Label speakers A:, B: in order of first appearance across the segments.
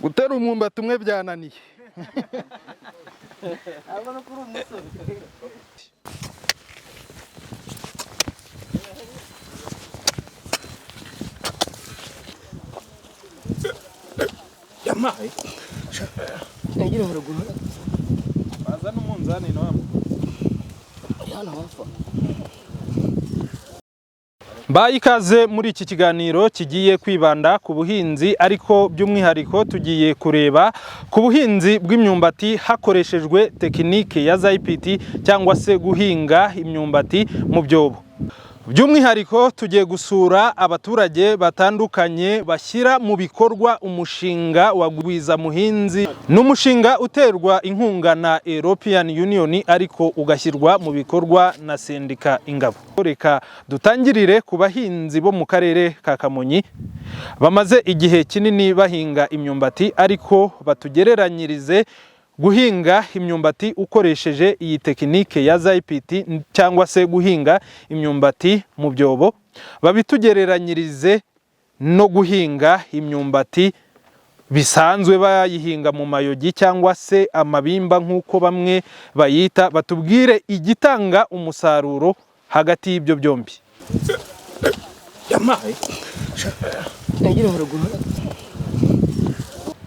A: gutera umwumbati umwe byananiye.
B: Yamaye
C: nagira haruguru
B: baza n'umunzani nawe
C: yana hafa.
A: Mbaye ikaze muri iki kiganiro kigiye kwibanda ku buhinzi, ariko by'umwihariko tugiye kureba ku buhinzi bw'imyumbati hakoreshejwe tekinike ya ZIPT cyangwa se guhinga imyumbati mu byobo. By'umwihariko tugiye gusura abaturage batandukanye bashyira mu bikorwa umushinga wa Gwizamuhinzi. N'umushinga uterwa inkunga na European Union ariko ugashyirwa mu bikorwa na Sendika Ingabo. Reka dutangirire ku bahinzi bo mu karere ka Kamonyi bamaze igihe kinini bahinga imyumbati, ariko batugereranyirize guhinga imyumbati ukoresheje iyi tekinike ya ZIPT cyangwa se guhinga imyumbati mu byobo, babitugereranyirize no guhinga imyumbati bisanzwe bayihinga mu mayogi cyangwa se amabimba nk'uko bamwe bayita. Batubwire igitanga umusaruro hagati y'ibyo byombi.
B: yamaye
C: nagira haruguru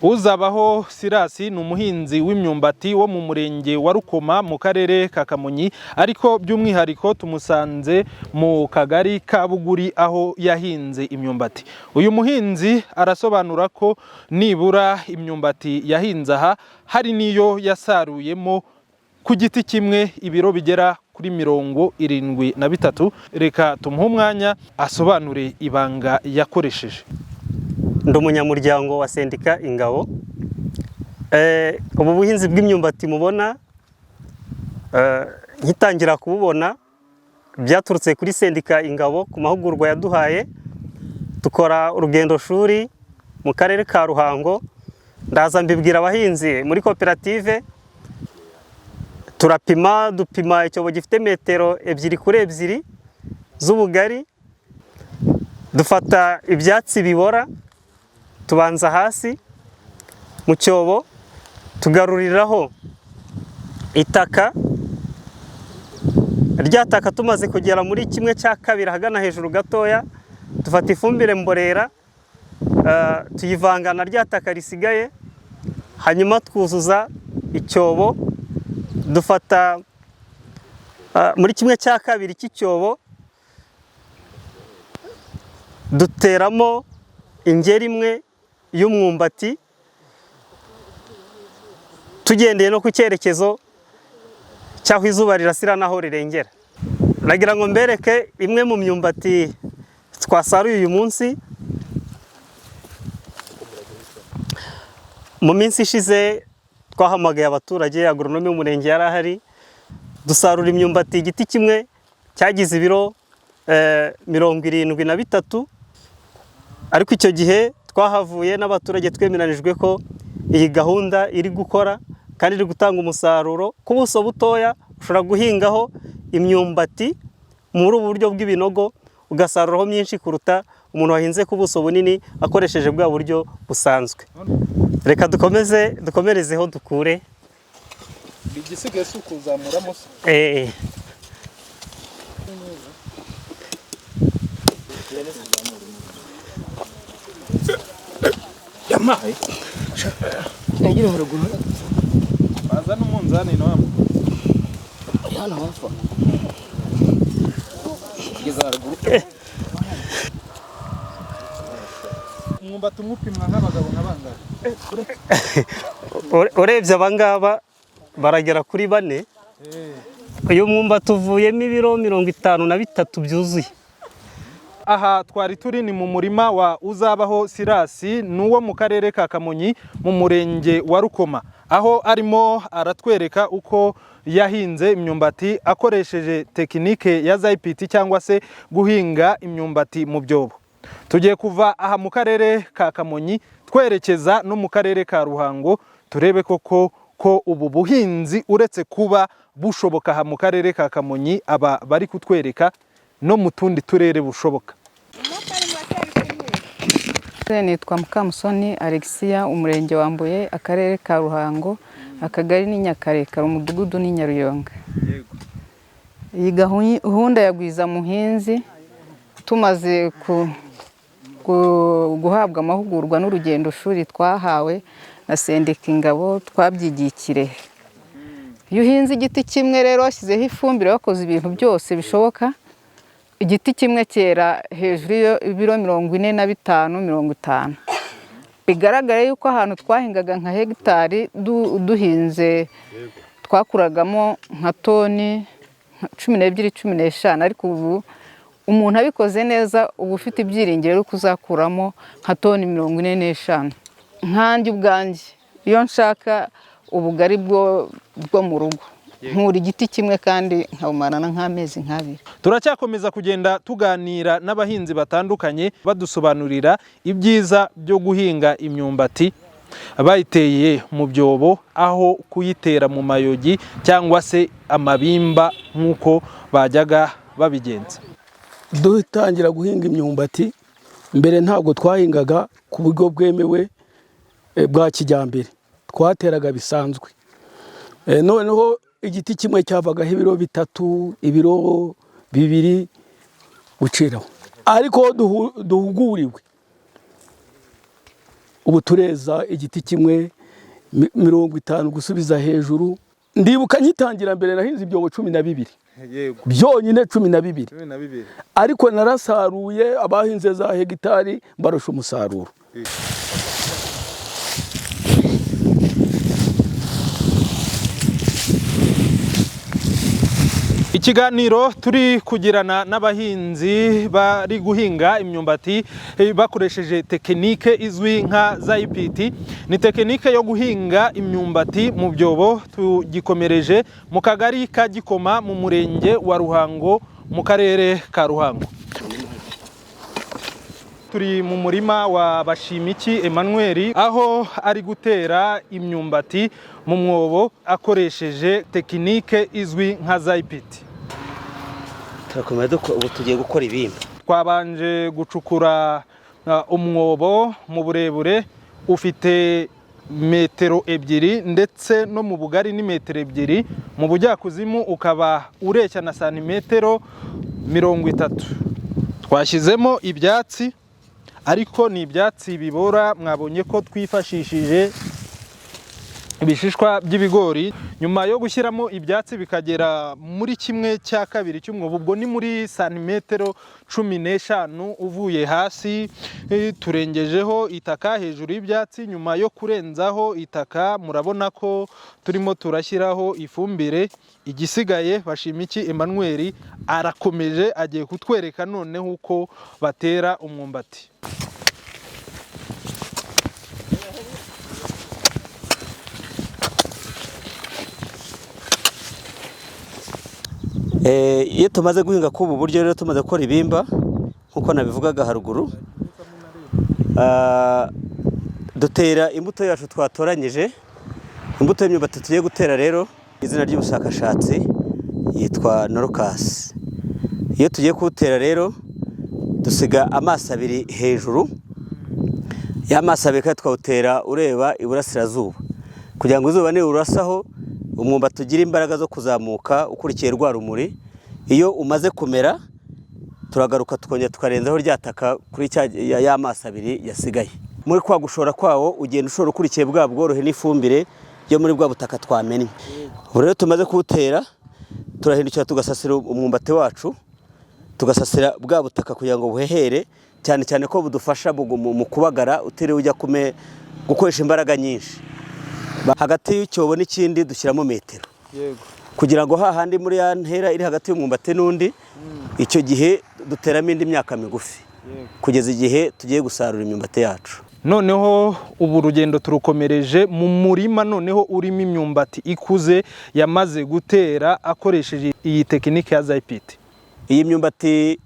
A: Uzabaho Sirasi ni umuhinzi w'imyumbati wo mu murenge wa Rukoma mu karere ka Kamonyi, ariko by'umwihariko tumusanze mu kagari ka Buguri aho yahinze imyumbati. Uyu muhinzi arasobanura ko nibura imyumbati yahinze aha hari niyo yasaruyemo ku giti kimwe ibiro bigera kuri 73. Reka tumuhe umwanya asobanure ibanga yakoresheje.
D: Ndi umunyamuryango wa Sendika Ingabo. Ubu buhinzi bw'imyumbati mubona nkitangira kububona byaturutse kuri Sendika Ingabo ku mahugurwa yaduhaye. Dukora urugendo shuri mu karere ka Ruhango, ndaza mbibwira abahinzi muri koperative. Dupima icyobo gifite metero 2 kuri 2 z'ubugari. Dufata ibyatsi bibora tubanza hasi mu cyobo, tugaruriraho itaka. Rya taka tumaze kugera muri 1/2 hagana hejuru gatoya, dufata ifumbire mborera tuyivanga na rya taka risigaye, hanyuma twuzuza icyobo. Dufata muri 1/2 cy'icyobo duteramo ingeri imwe y'umwumbati, tugendeye no ku cyerekezo cyaho izuba rirasira naho rirengera. Nagira ngo mbereke imwe mu myumbati twasaruye uyu munsi. Mu minsi ishize twahamagaye abaturage, agronomi w'umurenge yari ahari, dusarura imyumbati igiti kimwe cyagize ibiro 73. Ariko icyo gihe twahavuye n'abaturage twemeranijwe ko iyi gahunda iri gukora kandi iri gutanga umusaruro. Ku buso butoya ushobora guhingaho imyumbati muri ubu buryo bw'ibinogo ugasaruraho myinshi kuruta umuntu wahinze ku buso bunini akoresheje bwa buryo busanzwe. Reka dukomerezeho dukure
A: Igisigaye kuzamuramo.
B: yamaye
C: nagira haruguru
B: baza n'umunzani nawe
C: yana hafa.
B: kugeza haruguru
A: Umwumbati umupimwa nk'abagabo n'abangaba.
D: Urebye abangaba baragera kuri 4. Uyu mwumbati uvuyemo ibiro 53 byuzuye.
A: Aha twari turi ni mu murima wa Uzabaho Sirasi, n'uwo mu karere ka Kamonyi mu murenge wa Rukoma, aho arimo aratwereka uko yahinze imyumbati akoresheje tekinike ya ZIPT cyangwa se guhinga imyumbati mu byobo. Tugiye kuva aha mu karere ka Kamonyi twerekeza no mu karere ka Ruhango, turebe koko ko ubu buhinzi uretse kuba bushoboka aha mu karere ka Kamonyi aba bari kutwereka no mu tundi turere bushoboka.
E: Nitwa Mukamusoni Alexia, umurenge wa Mbuye, akarere ka Ruhango, akagari ni Nyakarekare, umudugudu ni Nyaruyonga. Iyi gahunda ya Gwiza Muhinzi tumaze guhabwa amahugurwa n'urugendo shuri twahawe na Sendika Ingabo, twabyigiye Kirehe. Iyo uhinze igiti kimwe rero washyizeho ifumbire, wakoze ibintu byose bishoboka, igiti kimwe cyera hejuru y'ibiro 45-50. Bigaragara yuko ahantu twahingaga nka hegitari duhinze twakuragamo nka toni 12-15, ariko ubu umuntu abikoze neza ubu ufite ibyiringiro yo kuzakuramo nka toni 45. Nkanjye ubwanjye iyo nshaka ubugari bwo mu rugo nkura igiti kimwe kandi nkabumarana nk'amezi nk'abiri.
A: Turacyakomeza kugenda tuganira n'abahinzi batandukanye badusobanurira ibyiza byo guhinga imyumbati bayiteye mu byobo aho kuyitera mu mayogi cyangwa se amabimba nk'uko bajyaga babigenza.
F: Dutangira guhinga imyumbati mbere ntabwo twahingaga ku buryo bwemewe bwa kijyambere, twateraga bisanzwe. Noneho igiti kimwe cyavagaho ibiro 3, ibiro 2 guciraho, ariko duhuguriwe ubu tureza igiti kimwe 50 gusubiza hejuru. Ndibuka nyitangira mbere nahinze ibyobo 12, byonyine 12, ariko narasaruye abahinze za hegitari barusha umusaruro.
A: Ikiganiro turi kugirana n'abahinzi bari guhinga imyumbati bakoresheje tekinike izwi nka ZIPT. Ni tekinike yo guhinga imyumbati mu byobo. Tugikomereje mu kagari ka Gikoma mu murenge wa Ruhango mu karere ka Ruhango. Turi mu murima wa Bashimiki Emmanuel aho ari gutera imyumbati mu mwobo akoresheje tekinike izwi nka ZIPT.
D: Ubu tugiye gukora ibimba.
A: Twabanje gucukura umwobo mu burebure ufite metero 2 ndetse no mu bugari ni metero 2, mu bujyakuzimu ukaba ureshya na santimetero 30. Twashyizemo ibyatsi, ariko ni ibyatsi bibora. Mwabonye ko twifashishije ibishishwa by'ibigori. Nyuma yo gushyiramo ibyatsi bikagera muri 1/2 cy'umwobo, ubwo ni muri santimetero 15 uvuye hasi, turengejeho itaka hejuru y'ibyatsi. Nyuma yo kurenzaho itaka murabona ko turimo turashyiraho ifumbire. Igisigaye Bashimiki Emmanuel arakomeje, agiye kutwereka noneho uko batera umwumbati.
D: Iyo tumaze guhinga kubu buryo rero tumaze gukora ibimba nkuko nabivugaga haruguru, dutera imbuto yacu twatoranyije. Imbuto y'imyumbati tugiye gutera rero izina ry'ubushakashatsi yitwa Norcas. Iyo tugiye kuwutera rero dusiga amaso 2 hejuru. Ya maso 2 twawutera ureba iburasirazuba kugira ngo izuba nirurasaho umwumbati ugira imbaraga zo kuzamuka ukurikiye rwa rumuri. Iyo umaze kumera turagaruka tukongera tukarenzaho ryataka kuri ya maso 2 yasigaye. Muri kwa gushora kwawo ugenda ushora ukurikiye bwa bworohe n'ifumbire yo muri bwa butaka twamennye. Ubu rero tumaze kuwutera turahindukira tugasasira umwumbati wacu, tugasasira bwa butaka kugira ngo buhehere, cyane cyane ko budufasha mu kubagara utiriwe ujya gukoresha imbaraga nyinshi. Hagati y'icyobo n'ikindi dushyiramo metero, kugira ngo hahandi muri ya ntera iri hagati y'umwumbati n'undi, icyo gihe duteramo indi myaka migufi kugeza igihe tugiye gusarura imyumbati yacu.
A: Noneho ubu rugendo turukomereje mu murima noneho urimo imyumbati ikuze yamaze gutera akoresheje iyi tekinike ya ZIPT.
D: Iyi myumbati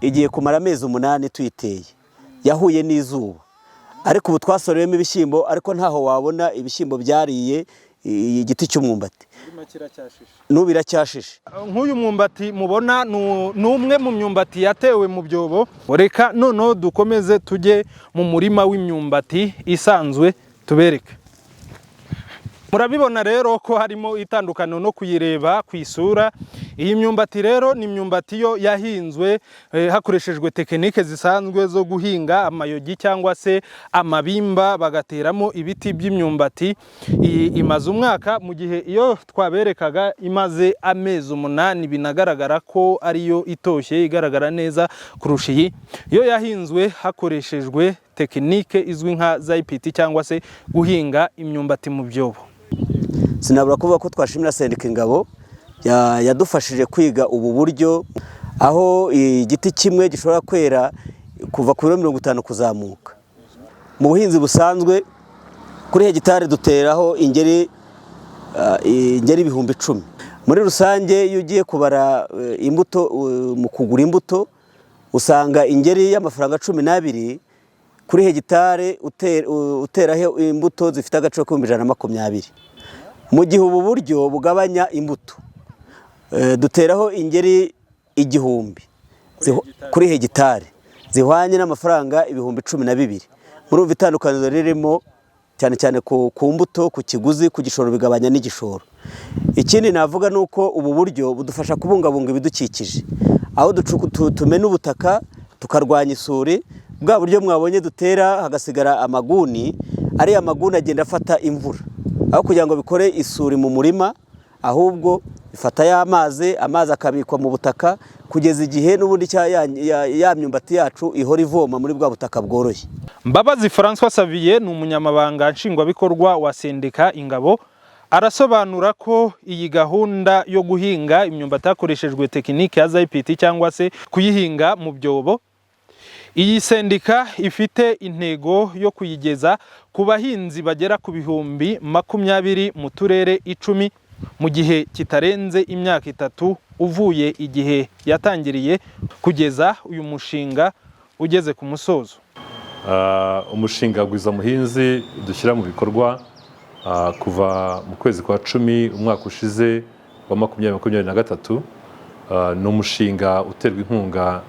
D: igiye kumara amezi 8 tuyiteye, yahuye n'izuba, ariko ubu twasoreyemo ibishyimbo, ariko ntaho wabona ibishyimbo byariye
G: igiti cy'umwumbati n'ubu iracyashishe.
A: Nk'uyu mwumbati mubona ni umwe mu myumbati yatewe mu byobo. Reka noneho dukomeze tujye mu murima w'imyumbati isanzwe tubereke. Murabibona rero ko harimo itandukano no kuyireba ku isura. Iyi myumbati rero ni imyumbati yo yahinzwe hakoreshejwe tekinike zisanzwe zo guhinga amayogi cyangwa se amabimba bagateramo ibiti by'imyumbati. Imaze umwaka, mu gihe iyo twaberekaga imaze amezi 8, binagaragara ko ariyo itoshye igaragara neza kurusha iyi. Yo yahinzwe hakoreshejwe tekinike izwi nka ZIPT cyangwa se guhinga imyumbati mu byobo.
G: Sinabura kuvuga ko twashimira Sendika Ingabo yadufashije kwiga ubu buryo, aho igiti kimwe gishobora kwera kuva ku biro 50 kuzamuka. Mu buhinzi busanzwe kuri hegitari duteraho ingeri 10,000. Muri rusange iyo ugiye kubara imbuto mu kugura imbuto usanga ingeri y'amafaranga 12 kuri hegitari uteraho imbuto zifite agaciro k'120. Mu gihe ubu buryo bugabanya imbuto duteraho ingeri 1000 kuri hegitari zihwanye n'amafaranga 12,000. Muri itandukaniro ririmo cyane cyane ku mbuto, ku kiguzi, ku gishoro bigabanya n'igishoro. Ikindi navuga nuko ubu buryo budufasha kubungabunga ibidukikije, aho tumena ubutaka tukarwanya isuri. Bwa buryo mwabonye dutera hagasigara amaguni, ari amaguni agenda afata imvura, aho kugira ngo bikore isuri mu murima, ahubwo ifata y'amazi akabikwa mu butaka kugeza igihe n'ubundi ya myumbati yacu ihora ivoma muri bwa butaka bworoshye.
A: Mbabazi François Xavier ni umunyamabanga nshingwabikorwa wa Sendika Ingabo. Arasobanura ko iyi gahunda yo guhinga imyumbati hakoreshejwe tekinike ya ZIPT cyangwa se kuyihinga mu byobo, iyi sendika ifite intego yo kuyigeza ku bahinzi bagera ku 20,000 mu turere 10 mu gihe kitarenze imyaka 3 uvuye igihe yatangiriye kugeza uyu mushinga ugeze ku musozo.
H: Umushinga Gwiza Muhinzi dushyira mu bikorwa kuva mu kwezi kwa 10 umwaka ushize wa 2023, ni umushinga uterwa inkunga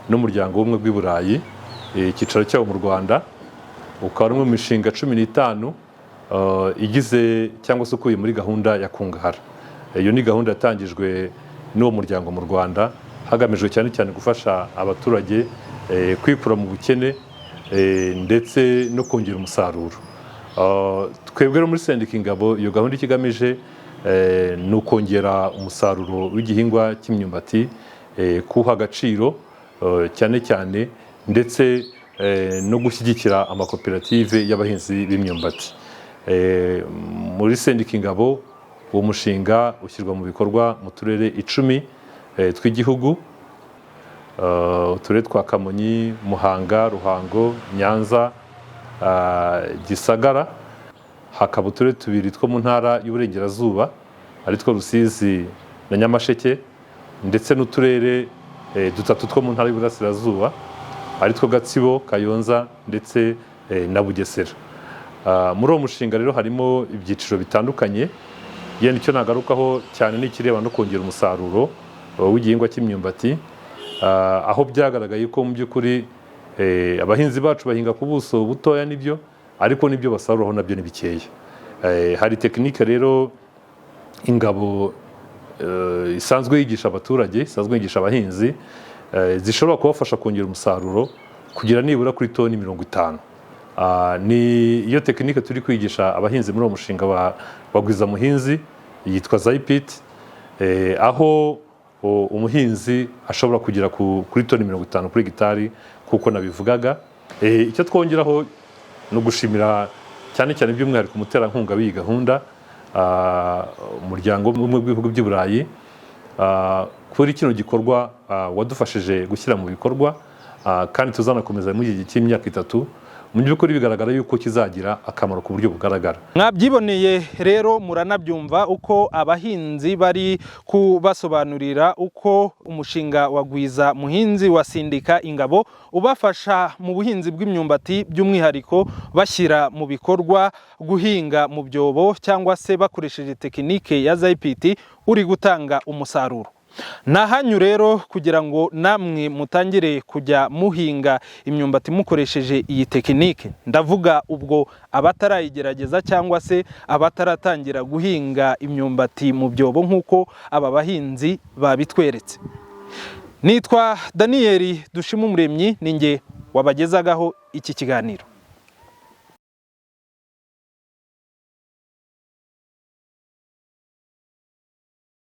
H: n'umuryango w'ubumwe bw'i Burayi, icyicaro cyawo mu Rwanda. Ukaba ari mu mishinga 15 igize cyangwa se ukuye muri gahunda ya Kungahara. Iyo ni gahunda yatangijwe n'uwo muryango mu Rwanda hagamijwe cyane cyane gufasha abaturage kwikura mu bukene ndetse no kongera umusaruro. Twebwe muri Sendika Ingabo iyo gahunda ikigamije ni ukongera umusaruro w'igihingwa cy'imyumbati, kuha agaciro cyane cyane ndetse no gushyigikira amakoperative y'abahinzi b'imyumbati. Muri Sendika Ingabo uwo mushinga ushyirwa mu bikorwa mu turere 10 tw'igihugu, uturere twa Kamonyi, Muhanga, Ruhango, Nyanza, Gisagara. Hakaba uturere 2 two mu ntara y'Uburengerazuba ari two Rusizi na Nyamasheke, ndetse n'uturere 3 two mu ntara y'Uburasirazuba ari two Gatsibo, Kayonza ndetse na Bugesera. Muri uwo mushinga rero harimo ibyiciro bitandukanye. Yenda icyo nagarukaho cyane ni ikireba no kongera umusaruro w'igihingwa cy'imyumbati, aho byagaragaye ko mu by'ukuri abahinzi bacu bahinga ku buso butoya nibyo, ariko nibyo basaruraho nabyo ni bikeya. Hari tekinike rero Ingabo isanzwe yigisha abaturage, isanzwe yigisha abahinzi, zishobora kubafasha kongera umusaruro kugira nibura kuri toni 50. Ni iyo tekinike turi kwigisha abahinzi muri uwo mushinga wa Gwiza Muhinzi, yitwa ZIPT, aho umuhinzi ashobora kugera kuri toni 50 kuri hegitari kuko nabivugaga. Icyo twongeraho no gushimira cyane cyane by'umwihariko umuterankunga w'iyi gahunda, umuryango w'ubumwe bw'ibihugu by'i Burayi, kuri kino gikorwa wadufashije gushyira mu bikorwa, kandi tuzanakomeza mu gihe cy'imyaka 3 mu by'ukuri bigaragara yuko kizagira akamaro ku buryo bugaragara.
A: Mwabyiboneye rero muranabyumva uko abahinzi bari kubasobanurira uko umushinga wa Gwiza Muhinzi wa Sendika Ingabo ubafasha mu buhinzi bw'imyumbati, by'umwihariko bashyira mu bikorwa guhinga mu byobo cyangwa se bakoresheje tekinike ya ZIPT uri gutanga umusaruro. Nahanyu rero kugira ngo namwe mutangire kujya muhinga imyumbati mukoresheje iyi tekinike, ndavuga ubwo abatarayigerageza cyangwa se abataratangira guhinga imyumbati mu byobo nk'uko aba bahinzi babitweretse. Nitwa Daniel Dushimumuremyi, ninjye wabagezagaho iki kiganiro.